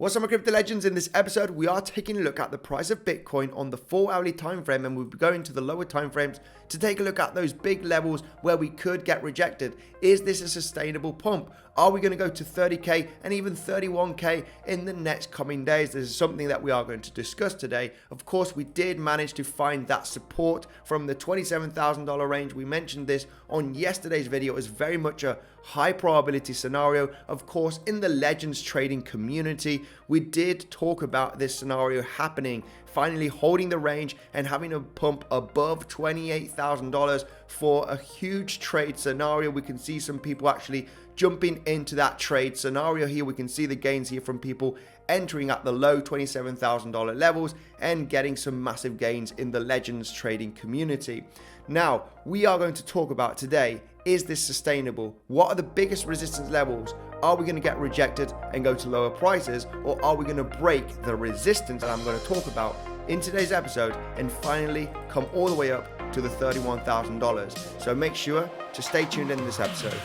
What's up, my crypto legends? In this episode, we are taking a look at the price of Bitcoin on the 4-hourly time frame, and we'll be going to the lower time frames to take a look at those big levels where we could get rejected. Is this a sustainable pump? Are we going to go to 30k and even 31k in the next coming days? This is something that we are going to discuss today. Of course, we did manage to find that support from the $27,000 range. We mentioned this on yesterday's video. It was very much a high probability scenario. Of course, in the Legends trading community, we did talk about this scenario happening, finally holding the range and having a pump above $28,000 for a huge trade scenario. We can see some people actually jumping into that trade scenario here. We can see the gains here from people entering at the low $27,000 levels and getting some massive gains in the Legends trading community. Now, we are going to talk about today, is this sustainable? What are the biggest resistance levels? Are we going to get rejected and go to lower prices, or are we going to break the resistance that I'm going to talk about in today's episode and finally come all the way up to the $31,000? So make sure to stay tuned in this episode.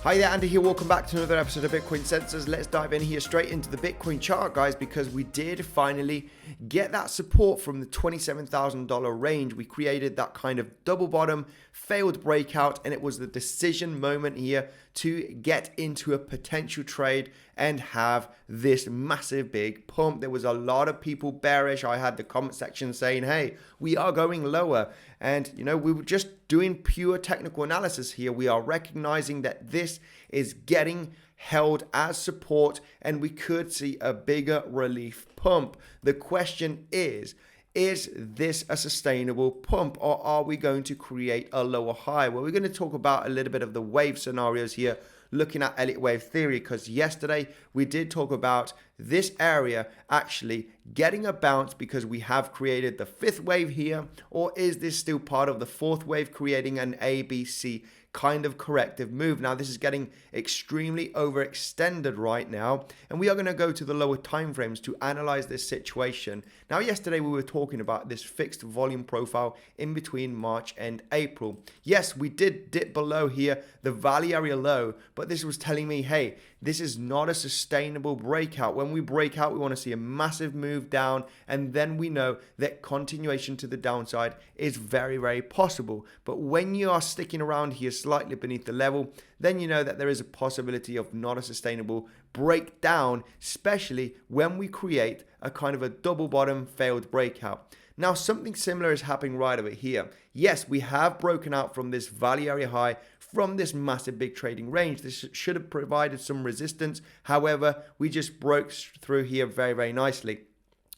Hi there, Andy here. Welcome back to another episode of Bitcoinsensus. Let's dive in here straight into the Bitcoin chart, guys, because we did finally get that support from the $27,000 range. We created that kind of double bottom, failed breakout, and it was the decision moment here to get into a potential trade and have this massive big pump. There was a lot of people bearish. I had the comment section saying, hey, we are going lower. And, we were just doing pure technical analysis here. We are recognizing that this is getting held as support and we could see a bigger relief pump. The question is this a sustainable pump, or are we going to create a lower high? Well, we're going to talk about a little bit of the wave scenarios here, looking at Elliott wave theory, because yesterday we did talk about this area actually getting a bounce because we have created the fifth wave here, or is this still part of the fourth wave creating an ABC kind of corrective move? Now, this is getting extremely overextended right now, and we are going to go to the lower time frames to analyze this situation. Now, yesterday we were talking about this fixed volume profile in between March and April. Yes, we did dip below here, the value area low, but this was telling me, hey, this is not a sustainable breakout. When we break out, we want to see a massive move down, and then we know that continuation to the downside is very, very possible. But when you are sticking around here slightly beneath the level, then you know that there is a possibility of not a sustainable breakdown, especially when we create a kind of a double bottom failed breakout. Now, something similar is happening right over here. Yes, we have broken out from this value area high, from this massive big trading range. This should have provided some resistance. However, we just broke through here very, very nicely.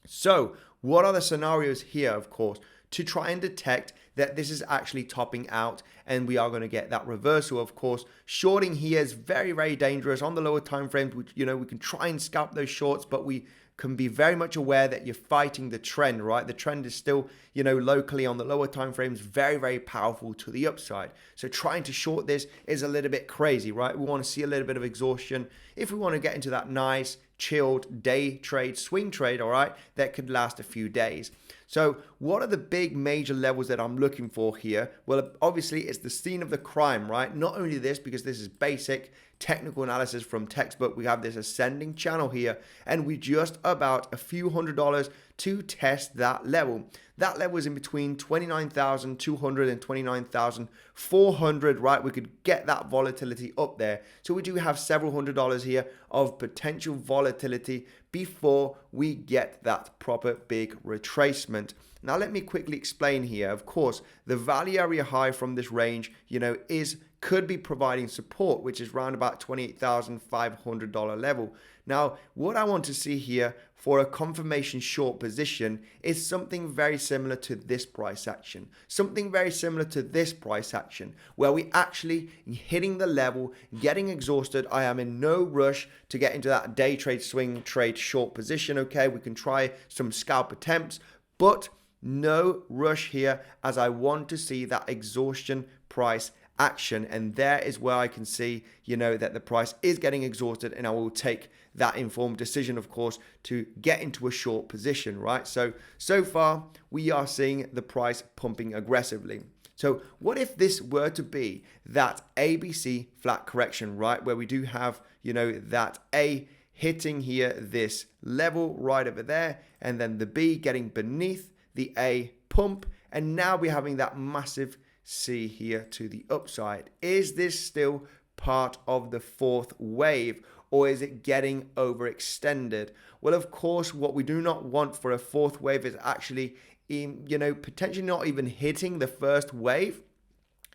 So what are the scenarios here, of course, to try and detect that this is actually topping out and we are going to get that reversal? Of course, shorting here is very, very dangerous on the lower time frames. We can try and scalp those shorts, but we can be very much aware that you're fighting the trend, right? The trend is still, locally on the lower time frames, very, very powerful to the upside. So trying to short this is a little bit crazy, right? We want to see a little bit of exhaustion if we want to get into that nice, chilled day trade, swing trade, all right, that could last a few days. So what are the big major levels that I'm looking for here? Well, obviously it's the scene of the crime, right? Not only this, because this is basic technical analysis from textbook, we have this ascending channel here, and we just about a few $100s to test that level. That level is in between 29,200 and 29,400, right? We could get that volatility up there. So we do have several $100s here of potential volatility before we get that proper big retracement. Now, let me quickly explain here. Of course, the value area high from this range, could be providing support, which is around about $28,500 level. Now, what I want to see here for a confirmation short position is something very similar to this price action, where we actually hitting the level, getting exhausted. I am in no rush to get into that day trade, swing trade, short position. Okay, we can try some scalp attempts, but no rush here, as I want to see that exhaustion price action. And there is where I can see, that the price is getting exhausted, and I will take that informed decision, of course, to get into a short position, right? So far we are seeing the price pumping aggressively. So what if this were to be that ABC flat correction, right? Where we do have, that A hitting here, this level right over there, and then the B getting beneath the A pump. And now we're having that massive C here to the upside. Is this still part of the fourth wave, or is it getting overextended? Well, of course, what we do not want for a fourth wave is actually potentially not even hitting the first wave.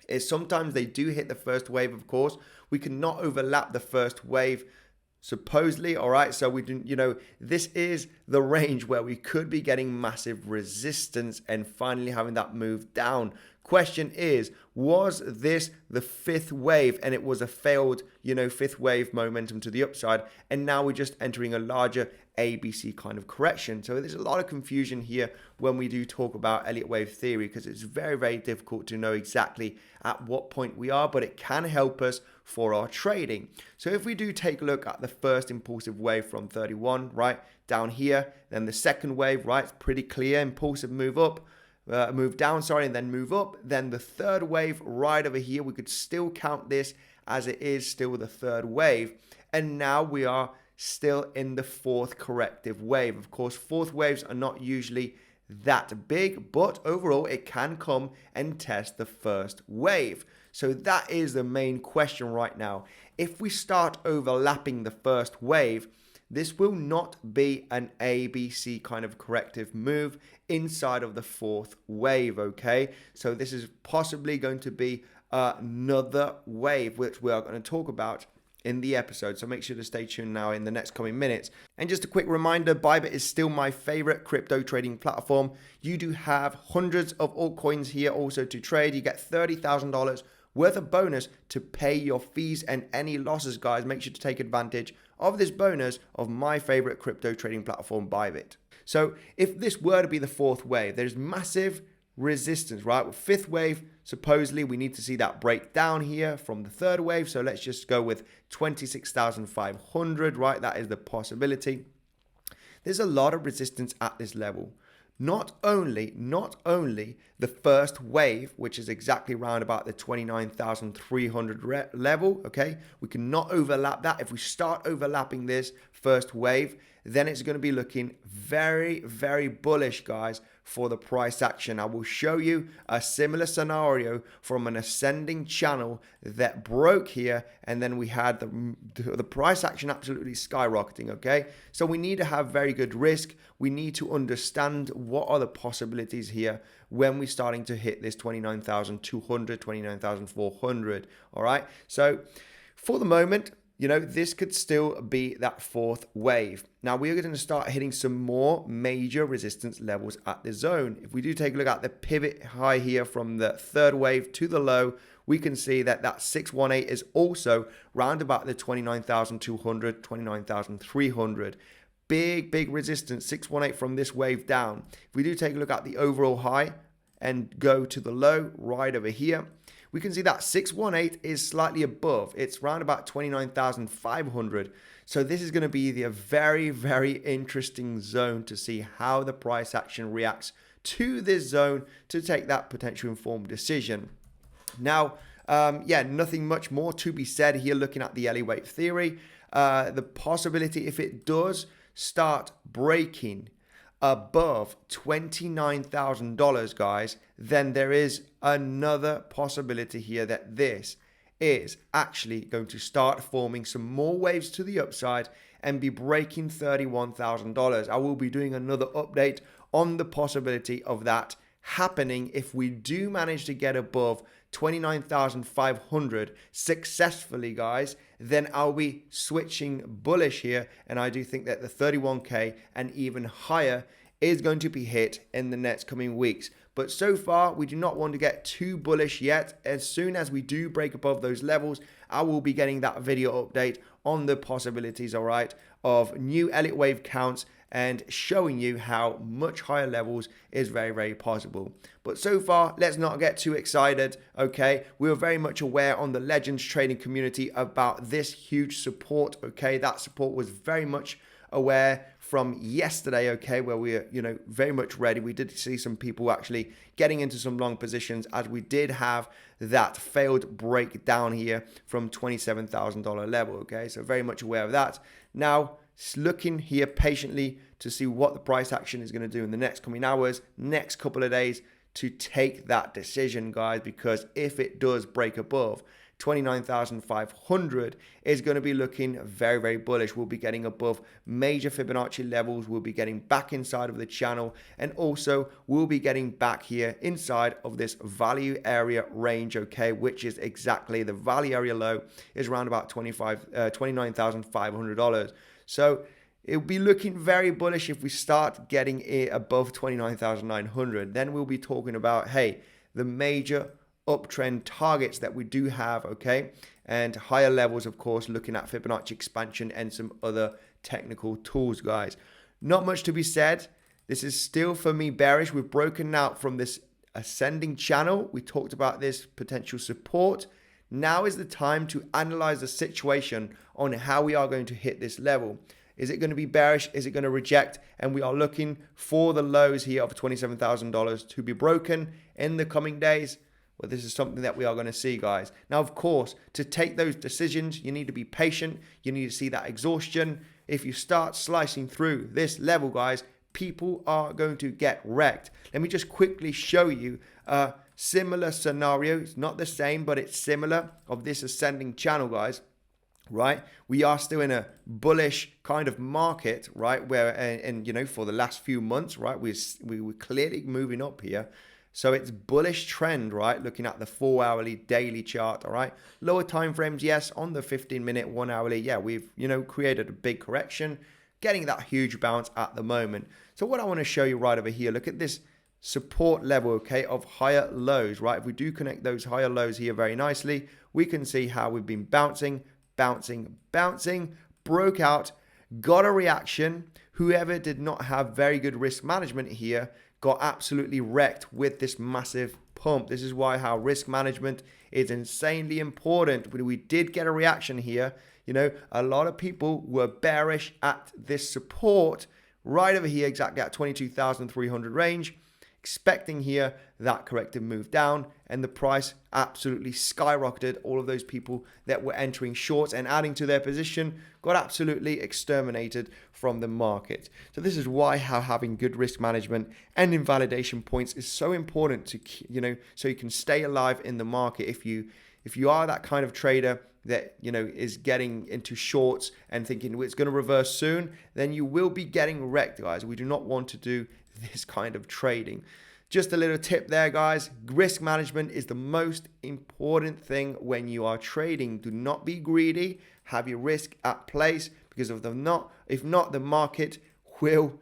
Is sometimes they do hit the first wave, of course. We cannot overlap the first wave, supposedly, all right? So we do, this is the range where we could be getting massive resistance and finally having that move down. Question is, was this the fifth wave and it was a failed, fifth wave momentum to the upside, and now we're just entering a larger ABC kind of correction? So there's a lot of confusion here when we do talk about Elliott wave theory, because it's very, very difficult to know exactly at what point we are, but it can help us for our trading. So if we do take a look at the first impulsive wave from 31, right, down here, then the second wave, right, it's pretty clear, impulsive move up, move down, and then move up. Then the third wave right over here, we could still count this as it is still the third wave. And now we are still in the fourth corrective wave. Of course, fourth waves are not usually that big, but overall it can come and test the first wave. So that is the main question right now. If we start overlapping the first wave, this will not be an ABC kind of corrective move inside of the fourth wave, okay? So this is possibly going to be another wave, which we are going to talk about in the episode. So make sure to stay tuned now in the next coming minutes. And just a quick reminder, Bybit is still my favorite crypto trading platform. You do have hundreds of altcoins here also to trade. You get $30,000 worth of bonus to pay your fees and any losses, guys. Make sure to take advantage of this bonus of my favorite crypto trading platform, Bybit. So if this were to be the fourth wave, there's massive resistance, right? With fifth wave, supposedly we need to see that break down here from the third wave. So let's just go with 26,500, right? That is the possibility. There's a lot of resistance at this level. Not only the first wave, which is exactly around about the 29,300 level, okay? We cannot overlap that. If we start overlapping this first wave, then it's going to be looking very, very bullish, guys, for the price action. I will show you a similar scenario from an ascending channel that broke here, and then we had the price action absolutely skyrocketing, okay? So we need to have very good risk. We need to understand what are the possibilities here when we're starting to hit this 29,200, 29,400, all right? So for the moment, this could still be that fourth wave. Now, we're going to start hitting some more major resistance levels at the zone. If we do take a look at the pivot high here from the third wave to the low, we can see that 618 is also round about the 29,200, 29,300. Big resistance, 618 from this wave down. If we do take a look at the overall high and go to the low right over here, we can see that 618 is slightly above. It's around about 29,500. So this is going to be a very, very interesting zone to see how the price action reacts to this zone to take that potential informed decision. Now, nothing much more to be said here looking at the Elliott wave theory. The possibility, if it does start breaking above $29,000, guys, then there is another possibility here that this is actually going to start forming some more waves to the upside and be breaking $31,000. I will be doing another update on the possibility of that happening if we do manage to get above 29,500 successfully, guys. Then I'll be switching bullish here, and I do think that the 31k and even higher is going to be hit in the next coming weeks. But so far, we do not want to get too bullish yet. As soon as we do break above those levels, I will be getting that video update on the possibilities, all right, of new Elliott wave counts and showing you how much higher levels is very, very possible. But so far, let's not get too excited, okay? We are very much aware on the Legends trading community about this huge support, okay? That support was very much aware from yesterday, okay, where we're, very much ready. We did see some people actually getting into some long positions as we did have that failed breakdown here from $27,000 level, okay? So very much aware of that. Now, looking here patiently to see what the price action is going to do in the next coming hours, next couple of days, to take that decision, guys, because if it does break above 29,500, is going to be looking very, very bullish. We'll be getting above major Fibonacci levels. We'll be getting back inside of the channel, and also we'll be getting back here inside of this value area range, okay, which is exactly the value area low is around about $29,500. So it'll be looking very bullish if we start getting it above 29,900. Then we'll be talking about, hey, the major uptrend targets that we do have, okay, and higher levels, of course, looking at Fibonacci expansion and some other technical tools, guys. Not much to be said. This is still, for me, bearish. We've broken out from this ascending channel. We talked about this potential support. Now is the time to analyze the situation on how we are going to hit this level. Is it going to be bearish? Is it going to reject? And we are looking for the lows here of $27,000 to be broken in the coming days. Well, this is something that we are going to see, guys. Now, of course, to take those decisions, you need to be patient. You need to see that exhaustion. If you start slicing through this level, guys, people are going to get wrecked. Let me just quickly show you a similar scenario. It's not the same, but it's similar of this ascending channel, guys. Right, we are still in a bullish kind of market, right? Where and for the last few months, right, we were clearly moving up here. So it's bullish trend, right? Looking at the 4-hourly daily chart, all right? Lower time frames, yes. On the 15-minute, 1-hourly, yeah, we've, created a big correction, getting that huge bounce at the moment. So what I want to show you right over here, look at this support level, okay, of higher lows, right? If we do connect those higher lows here very nicely, we can see how we've been bouncing, broke out, got a reaction. Whoever did not have very good risk management here got absolutely wrecked with this massive pump. This is why how risk management is insanely important. We did get a reaction here. A lot of people were bearish at this support right over here, exactly at 22,300 range, expecting here that corrective move down, and the price absolutely skyrocketed. All of those people that were entering shorts and adding to their position got absolutely exterminated from the market. So this is why how having good risk management and invalidation points is so important to, so you can stay alive in the market. If you are that kind of trader that is getting into shorts and thinking it's going to reverse soon, then you will be getting wrecked, guys. We do not want to do this kind of trading. Just a little tip there, guys. Risk management is the most important thing when you are trading. Do not be greedy. Have your risk at place, because if not, the market will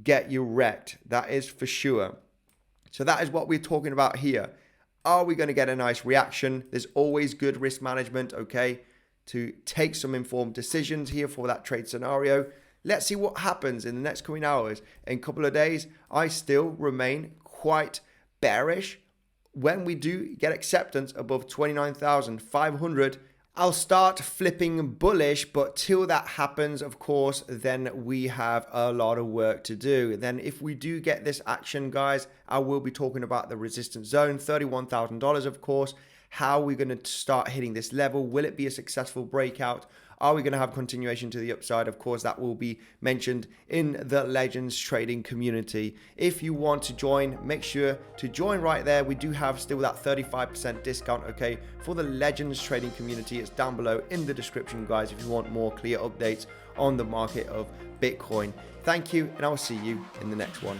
get you wrecked. That is for sure. So that is what we're talking about here. Are we going to get a nice reaction? There's always good risk management, okay, to take some informed decisions here for that trade scenario. Let's see what happens in the next coming hours and couple of days. I still remain quite bearish. When we do get acceptance above 29,500, I'll start flipping bullish, but till that happens, of course, then we have a lot of work to do. Then if we do get this action, guys, I will be talking about the resistance zone, $31,000, of course. How are we going to start hitting this level? Will it be a successful breakout? Are we going to have continuation to the upside? Of course, that will be mentioned in the Legends trading community. If you want to join, make sure to join right there. We do have still that 35% discount, okay, for the Legends trading community. It's down below in the description, guys, if you want more clear updates on the market of Bitcoin. Thank you, and I will see you in the next one.